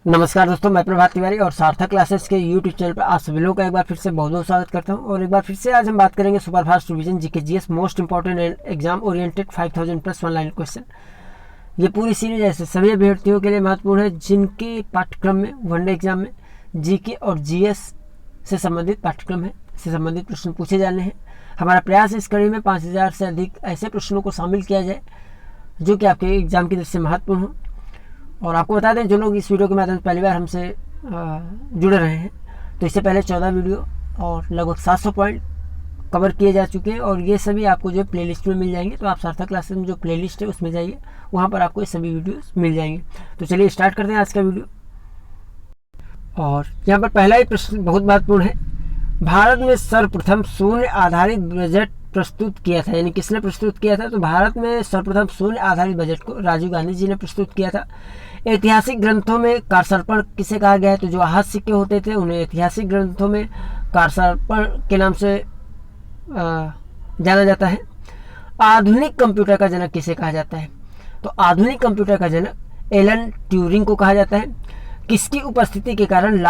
नमस्कार दोस्तों, मैं प्रभात तिवारी और सार्थक क्लासेस के यूट्यूब चैनल पर आप सभी लोगों का एक बार फिर से बहुत बहुत स्वागत करता हूं। और एक बार फिर से आज हम बात करेंगे superfast revision GK GS most important and exam oriented 5000 plus online question. ये पूरी सीरीज ऐसे सभी अभ्यर्थियों के लिए महत्वपूर्ण है जिनके पाठ्यक्रम में वनडे एग्जाम में जीके और जीएस से संबंधित पाठ्यक्रम है, से संबंधित प्रश्न पूछे जाने हैं। हमारा प्रयास इस कड़ी में 5000 से अधिक ऐसे प्रश्नों को शामिल किया जाए जो कि आपके एग्जाम की दृष्टि से महत्वपूर्ण हो। और आपको बता दें, जो लोग इस वीडियो के माध्यम से पहली बार हमसे जुड़े रहे हैं, तो इससे पहले 14 वीडियो और लगभग 700 पॉइंट कवर किए जा चुके हैं और ये सभी आपको जो है प्लेलिस्ट में मिल जाएंगे। तो आप सार्थक क्लासेस में जो प्लेलिस्ट है उसमें जाइए, वहाँ पर आपको ये सभी वीडियोस मिल जाएंगे। तो चलिए स्टार्ट करते हैं आज का वीडियो। और यहाँ पर पहला ही प्रश्न बहुत महत्वपूर्ण है। भारत में सर्वप्रथम शून्य आधारित बजट प्रस्तुत किया था, यानी किसने प्रस्तुत किया था? तो भारत में सर्वप्रथम शून्य आधारित बजट को राजीव गांधी जी ने प्रस्तुत किया था। ऐतिहासिक ग्रंथों में कारसर्पण किसे कहा गया है? तो जो आहत सिक्के होते थे उन्हें ऐतिहासिक ग्रंथों में कारसर्पण के नाम से जाना जाता है। आधुनिक कंप्यूटर का जनक किसे कहा जाता है? तो आधुनिक कंप्यूटर का जनक एलन ट्यूरिंग को कहा जाता है। किसकी उपस्थिति के कारण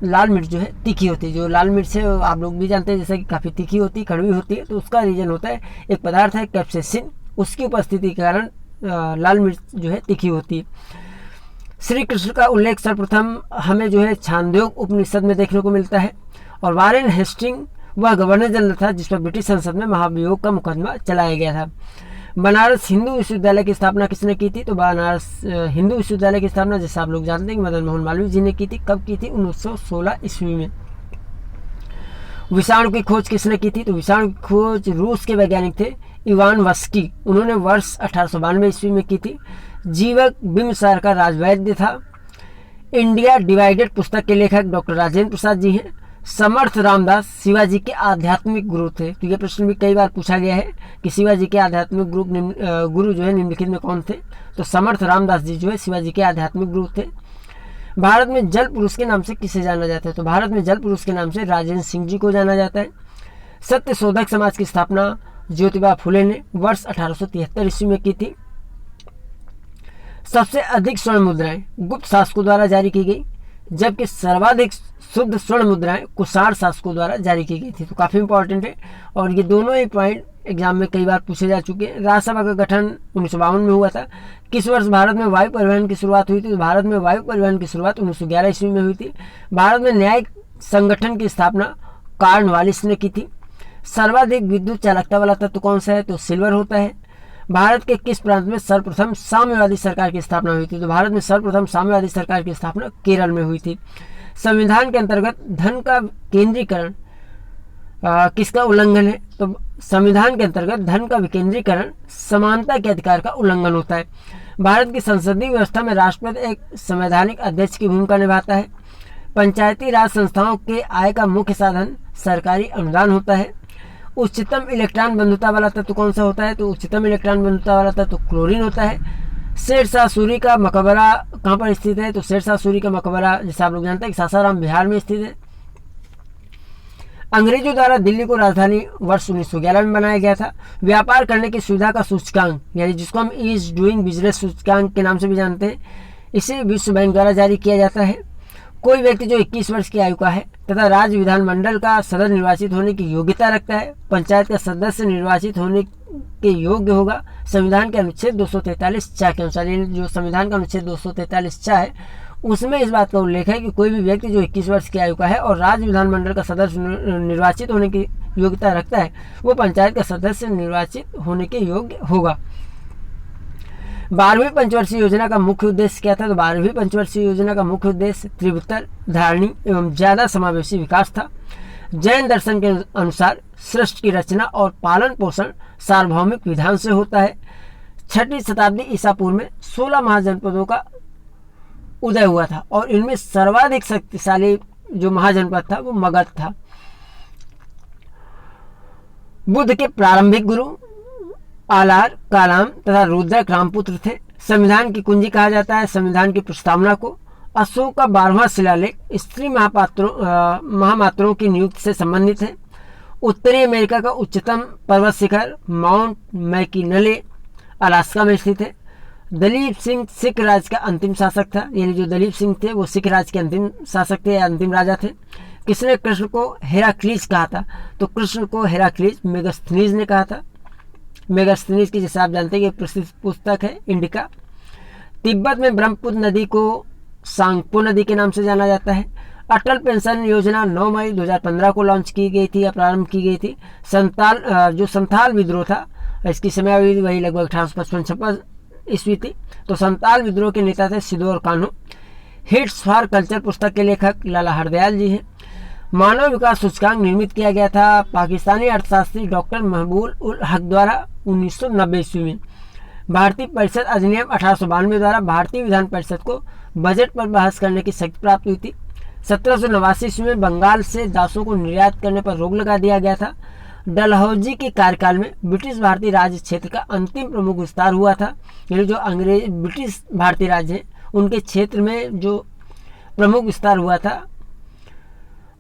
लाल मिर्च जो है तीखी होती है? जो लाल मिर्च है आप लोग भी जानते हैं, जैसे कि काफ़ी तीखी होती है, कड़वी होती है। तो उसका रीजन होता है, एक पदार्थ है कैप्सेसिन, उसकी उपस्थिति के कारण लाल मिर्च जो है तीखी होती है। श्री कृष्ण का उल्लेख सर्वप्रथम हमें जो है छांदोग्य उपनिषद में देखने को मिलता है। और वारेन हेस्टिंग वह गवर्नर जनरल था जिस पर ब्रिटिश संसद में महाभियोग का मुकदमा चलाया गया था। बनारस हिंदू विश्वविद्यालय की स्थापना किसने की थी? तो बनारस हिंदू विश्वविद्यालय की स्थापना, जैसे आप लोग जानते हैं कि मदन मोहन मालवीय जी ने की थी। कब की थी? 1916 ईस्वी में। विषाणु की खोज किसने की थी? तो विषाणु की खोज रूस के वैज्ञानिक थे इवान वस्की, उन्होंने वर्ष 1892 ईस्वी में की थी। जीवक बिम्बसार का राजवैद्य था। इंडिया डिवाइडेड पुस्तक के लेखक डॉक्टर राजेंद्र प्रसाद जी हैं। समर्थ रामदास शिवाजी के आध्यात्मिक गुरु थे। तो ये प्रश्न भी कई बार पूछा गया है कि शिवाजी के आध्यात्मिक गुरु जो है निम्नलिखित में कौन थे? तो समर्थ रामदास जी जो है शिवाजी के आध्यात्मिक गुरु थे। भारत में जल पुरुष के नाम से किसे जाना जाता है? तो भारत में जल पुरुष के नाम से राजेंद्र सिंह जी को जाना जाता है। सत्य शोधक समाज की स्थापना ज्योतिबा फुले ने वर्ष 1873 ईस्वी में की थी। सबसे अधिक स्वर्ण मुद्राएं गुप्त शासकों द्वारा जारी की गई, जबकि सर्वाधिक शुद्ध स्वर्ण मुद्राएं कुषाण शासकों द्वारा जारी की गई थी। तो काफ़ी इंपॉर्टेंट है और ये दोनों ही पॉइंट एग्जाम में कई बार पूछे जा चुके हैं। राज्यसभा का गठन 1952 में हुआ था। किस वर्ष भारत में वायु परिवहन की शुरुआत हुई थी? तो भारत में वायु परिवहन की शुरुआत 1911 ईस्वी में हुई थी। भारत में न्यायिक संगठन की स्थापना कॉर्नवालिस ने की थी। सर्वाधिक विद्युत चालकता वाला तत्व कौन सा है? तो सिल्वर होता है। भारत के किस प्रांत में सर्वप्रथम साम्यवादी सरकार की स्थापना हुई थी? तो भारत में सर्वप्रथम साम्यवादी सरकार की स्थापना केरल में हुई थी। संविधान के अंतर्गत धन का केंद्रीकरण किसका उल्लंघन है? तो संविधान के अंतर्गत धन का विकेंद्रीकरण समानता के अधिकार का उल्लंघन होता है। भारत की संसदीय व्यवस्था में राष्ट्रपति एक संवैधानिक अध्यक्ष की भूमिका निभाता है। पंचायती राज संस्थाओं के आय का मुख्य साधन सरकारी अनुदान होता है। उच्चतम इलेक्ट्रॉन बंधुता वाला तत्व कौन सा होता है? तो उच्चतम इलेक्ट्रॉन बंधुता वाला तत्व क्लोरीन होता है। शेरशाह सूरी का मकबरा कहाँ पर स्थित है? तो शेरशाह सूरी का मकबरा, जैसे आप लोग जानते हैं, सासाराम बिहार में स्थित है। अंग्रेजों द्वारा दिल्ली को राजधानी वर्ष 1911 में बनाया गया था। व्यापार करने की सुविधा का सूचकांक, यानी जिसको हम ईज डूइंग बिजनेस सूचकांक के नाम से भी जानते हैं, इसे विश्व बैंक द्वारा जारी किया जाता है। कोई व्यक्ति जो 21 वर्ष की आयु का है तथा राज्य विधानमंडल का सदस्य निर्वाचित होने की योग्यता रखता है, पंचायत का सदस्य निर्वाचित होने के योग्य होगा संविधान के अनुच्छेद 243(4) के अनुसार। जो संविधान का अनुच्छेद 243(4) है उसमें इस बात का उल्लेख है कि कोई भी व्यक्ति जो 21 वर्ष की आयु का है और राज्य विधानमंडल का सदस्य निर्वाचित होने की योग्यता रखता है, वो पंचायत का सदस्य निर्वाचित होने के योग्य होगा। 12वीं पंचवर्षीय योजना का मुख्य उद्देश्य क्या था? तो 12वीं पंचवर्षीय योजना का मुख्य उद्देश्य त्रिभुतर धारणी एवं ज्यादा समावेशी विकास था। जैन दर्शन के अनुसार सृष्टि की रचना और पालन पोषण सार्वभौमिक विधान से होता है। 6वीं शताब्दी ईसा पूर्व में 16 महाजनपदों का उदय हुआ था और इनमें सर्वाधिक शक्तिशाली जो महाजनपद था वो मगध था। बुद्ध के प्रारंभिक गुरु आलार, कालाम तथा रुद्रक रामपुत्र थे। संविधान की कुंजी कहा जाता है संविधान की प्रस्तावना को। अशोक का 12वां शिलालेख स्त्री महामात्रों की नियुक्ति से संबंधित है। उत्तरी अमेरिका का उच्चतम पर्वत शिखर माउंट मैकिनले अलास्का में स्थित है। दलीप सिंह सिख राज का अंतिम शासक था, यानी जो दलीप सिंह थे वो सिख राज के अंतिम शासक थे या अंतिम राजा थे। किसने कृष्ण को हेराक्लीज कहा था? तो कृष्ण को हेराक्लीज मेगास्थनीज ने कहा था। मेगास्थनीज की जैसे आप जानते हैं कि प्रसिद्ध पुस्तक है इंडिका। तिब्बत में ब्रह्मपुत्र नदी को सांगपो नदी के नाम से जाना जाता है। अटल पेंशन योजना 9 मई 2015 को लॉन्च की गई थी या प्रारंभ की गई थी। जो संथाल विद्रोह था, इसकी समयावधि वही लगभग 1855 ईस्वी थी। तो संथाल विद्रोह के नेता थे सिद्धू और कान्हू। हिट्स फॉर कल्चर पुस्तक के लेखक लाला हरदयाल जी हैं। मानव विकास सूचकांक निर्मित किया गया था पाकिस्तानी अर्थशास्त्री डॉक्टर महबूब उल हक द्वारा 1990 ईस्वी में। भारतीय परिषद अधिनियम 1892 द्वारा भारतीय विधान परिषद को बजट पर बहस करने की शक्ति प्राप्त हुई थी। 1789 ईस्वी में बंगाल से दासों को निर्यात करने पर रोक लगा दिया गया था। डलहौजी के कार्यकाल में ब्रिटिश भारतीय राज्य क्षेत्र का अंतिम प्रमुख विस्तार हुआ था। यानी जो अंग्रेज ब्रिटिश भारतीय राज्य हैं उनके क्षेत्र में जो प्रमुख विस्तार हुआ था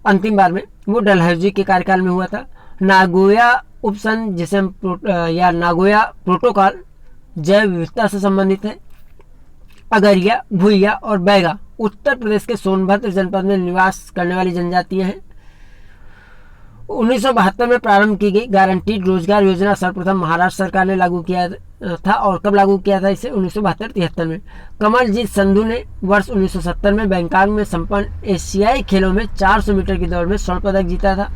अंतिम बार में, वो डलहौजी के कार्यकाल में हुआ था। नागोया उपसंधि जिसे हम या नागोया प्रोटोकॉल जैव विविधता से संबंधित है। अगरिया, भुइया और बैगा उत्तर प्रदेश के सोनभद्र जनपद में निवास करने वाली जनजातियां हैं। 1972 में प्रारंभ की गई गारंटीड रोजगार योजना सर्वप्रथम महाराष्ट्र सरकार ने लागू किया था। और कब लागू किया था इसे? 1972-73 में। कमलजीत संधू ने वर्ष 1970 में बैंकॉक में संपन्न एशियाई खेलों में 400 मीटर की दौड़ में स्वर्ण पदक जीता था।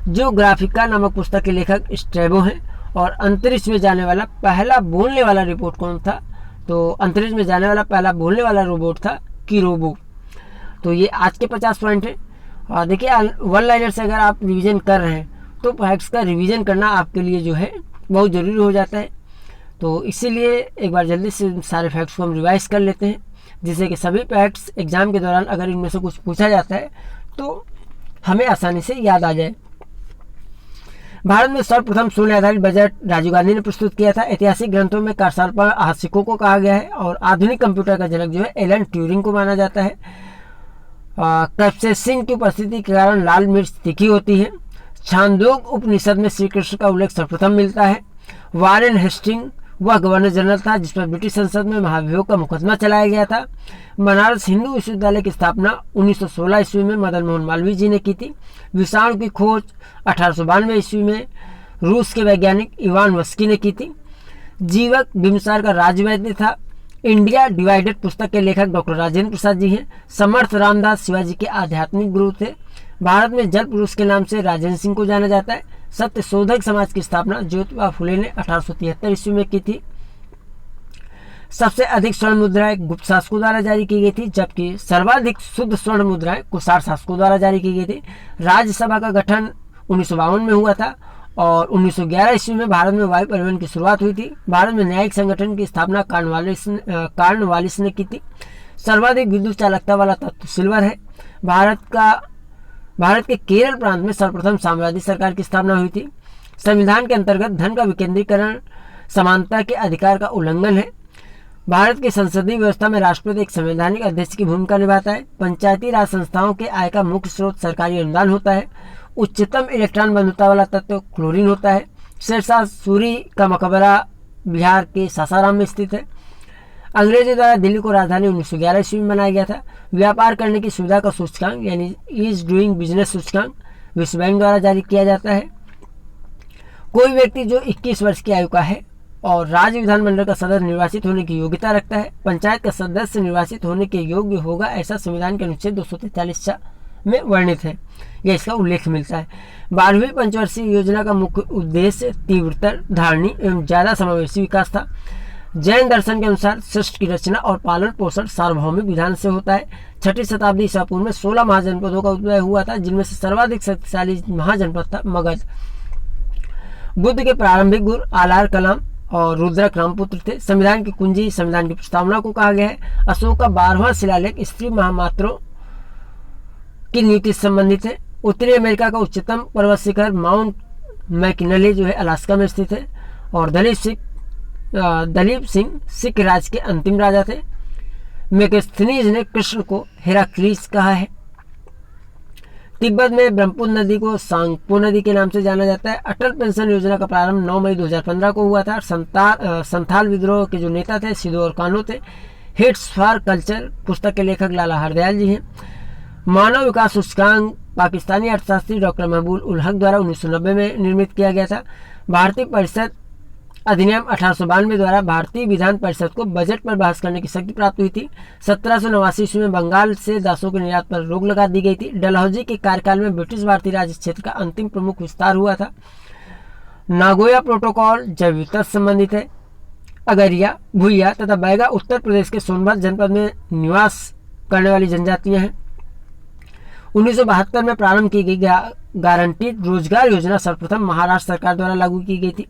जो ग्राफिका नामक पुस्तक के लेखक स्ट्रैबो हैं। और अंतरिक्ष में जाने वाला पहला बोलने वाला रोबोट कौन था? तो अंतरिक्ष में जाने वाला पहला बोलने वाला रोबोट था किरोबो। तो ये आज के 50 पॉइंट है। और देखिए वन लाइनर से अगर आप रिवीजन कर रहे हैं तो फैक्ट्स का रिवीजन करना आपके लिए जो है बहुत ज़रूरी हो जाता है। तो इसीलिए एक बार जल्दी से सारे फैक्ट्स को हम रिवाइज कर लेते हैं, जिससे कि सभी फैक्ट्स एग्जाम के दौरान अगर इनमें से कुछ पूछा जाता है तो हमें आसानी से याद आ जाए। भारत में सर्वप्रथम शून्य आधारित बजट राजीव गांधी ने प्रस्तुत किया था। ऐतिहासिक ग्रंथों में कारसारपा हासिकों को कहा गया है। और आधुनिक कंप्यूटर का जनक जो है एलन ट्यूरिंग को माना जाता है। कैप्सेसिंग की उपस्थिति के कारण लाल मिर्च तीखी होती है। छांदोग उपनिषद में श्री कृष्ण का उल्लेख सर्वप्रथम मिलता है। वारेन हेस्टिंग वह गवर्नर जनरल था जिस पर ब्रिटिश संसद में महाभियोग का मुकदमा चलाया गया था। बनारस हिंदू विश्वविद्यालय की स्थापना 1916 ईस्वी में मदन मोहन मालवीय जी ने की थी। विषाणु की खोज 1892 ईस्वी में रूस के वैज्ञानिक इवान वस्की ने की थी। जीवक बिम्सार का राजवैद्य था। इंडिया डिवाइडेड पुस्तक के लेखक डॉक्टर राजेंद्र प्रसाद जी हैं। समर्थ रामदास शिवाजी के आध्यात्मिक गुरु थे। भारत में जल पुरुष के नाम से राजेंद्र सिंह को जाना जाता है। सत्य शोधक समाज की स्थापना ज्योतिबा फुले ने 1873 ईस्वी में की थी। सबसे अधिक स्वर्ण मुद्राएं गुप्त शासकों द्वारा जारी की गई थी, जबकि सर्वाधिक शुद्ध स्वर्ण मुद्राएं कुषाण शासकों द्वारा जारी की गई थी। राज्यसभा का गठन 1952 में हुआ था। और 1911 ईस्वी में भारत में वायु परिवहन की शुरुआत हुई थी। भारत में न्यायिक संगठन की स्थापना कार्नवालिस ने की थी। सर्वाधिक विद्युत चालकता वाला तत्व सिल्वर है। भारत के केरल प्रांत में सर्वप्रथम साम्राज्य सरकार की स्थापना हुई थी। संविधान के अंतर्गत धन का विकेंद्रीकरण समानता के अधिकार का उल्लंघन है। भारत की संसदीय व्यवस्था में राष्ट्रपति एक संवैधानिक अध्यक्ष की भूमिका निभाता है। पंचायती राज संस्थाओं के आय का मुख्य स्रोत सरकारी अनुदान होता है। उच्चतम इलेक्ट्रॉन बंधुता वाला तत्व क्लोरीन होता है। शेरशाह सूरी का मकबरा बिहार के सासाराम में स्थित है। अंग्रेजों द्वारा दिल्ली को राजधानी 1911 ईस्वी में बनाया गया था। व्यापार करने की सुविधा का सूचकांक यानी ईज डूइंग बिजनेस सूचकांक विश्व बैंक द्वारा जारी किया जाता है। कोई व्यक्ति जो 21 वर्ष की आयु का है और राज्य विधानमंडल का सदस्य निर्वाचित होने की योग्यता रखता है, पंचायत का सदस्य निर्वाचित होने के योग्य होगा, ऐसा संविधान के अनुच्छेद 243 में वर्णित है। यह इसका उल्लेख मिलता है। 12वीं पंचवर्षीय योजना का मुख्य उद्देश्य तीव्रतर, धारणी एवं ज्यादा समावेशी विकास था। जैन दर्शन के अनुसार सृष्टि की रचना और पालन पोषण सार्वभौमिक विधान से होता है। 6वीं शताब्दी ईसा पूर्व में 16 महाजनपदों का उदय हुआ था, जिनमें से सर्वाधिक शक्तिशाली महाजनपद था मगध। बुद्ध के प्रारंभिक गुरु आलार कलाम और रुद्रक रामपुत्र थे। संविधान की कुंजी संविधान की प्रस्तावना को कहा गया है। अशोक का 12वां शिलालेख स्त्री महामात्रों की नीति से संबंधित है। उत्तरी अमेरिका का उच्चतम पर्वत शिखर माउंट मैकिनले जो है अलास्का में स्थित है। और दलीप सिंह सिख राज के अंतिम राजा थे। मेगास्थनीज ने कृष्ण को हेराक्लीज कहा है। तिब्बत में ब्रह्मपुत्र नदी को सांगपो नदी के नाम से जाना जाता है। अटल पेंशन योजना का प्रारंभ 9 मई 2015 को हुआ था। संथाल विद्रोह के जो नेता थे सिद्धू और कान्हू थे। हिट्स फॉर कल्चर पुस्तक के लेखक लाला हरदयाल जी हैं। मानव विकास सूचकांक पाकिस्तानी अर्थशास्त्री डॉक्टर महबूब उल हक द्वारा 1990 में निर्मित किया गया था। भारतीय परिषद अधिनियम 1892 द्वारा भारतीय विधान परिषद को बजट पर बहस करने की शक्ति प्राप्त हुई थी। 1789 ईस्वी में बंगाल से दासों के निर्यात पर रोक लगा दी गई थी। डलहौजी के कार्यकाल में ब्रिटिश भारतीय राज्य क्षेत्र का अंतिम प्रमुख विस्तार हुआ था। नागोया प्रोटोकॉल जैव विविधता से संबंधित है। अगरिया, भूइया तथा बैगा उत्तर प्रदेश के सोनभद्र जनपद में निवास करने वाली जनजातियां हैं। 1972 में प्रारंभ की गई गारंटीड रोजगार योजना सर्वप्रथम महाराष्ट्र सरकार द्वारा लागू की गई थी।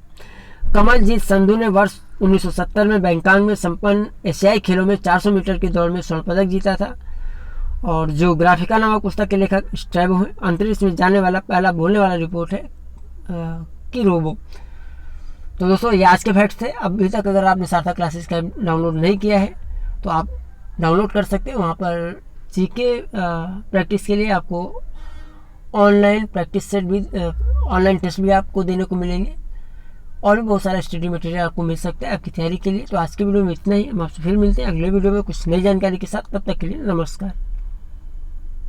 कमलजीत संधू ने वर्ष 1970 में बैंकॉक में संपन्न एशियाई खेलों में 400 मीटर की दौड़ में स्वर्ण पदक जीता था। और जो ग्राफिका नामक पुस्तक के लेखक स्ट्रैबो हैं। अंतरिक्ष में जाने वाला पहला बोलने वाला रिपोर्ट है कि रोबो। तो दोस्तों ये आज के फैक्ट्स थे। अभी तक अगर आपने सार्थक क्लासेस का डाउनलोड नहीं किया है तो आप डाउनलोड कर सकते हैं। वहाँ पर जीके प्रैक्टिस के लिए आपको ऑनलाइन प्रैक्टिस सेट भी ऑनलाइन टेस्ट भी आपको देने को मिलेंगे और भी बहुत सारा स्टडी मटेरियल आपको मिल सकता है आपकी तैयारी के लिए। तो आज के वीडियो में इतना ही। हम आपसे फिर मिलते हैं अगले वीडियो में कुछ नई जानकारी के साथ। तब तक के लिए नमस्कार।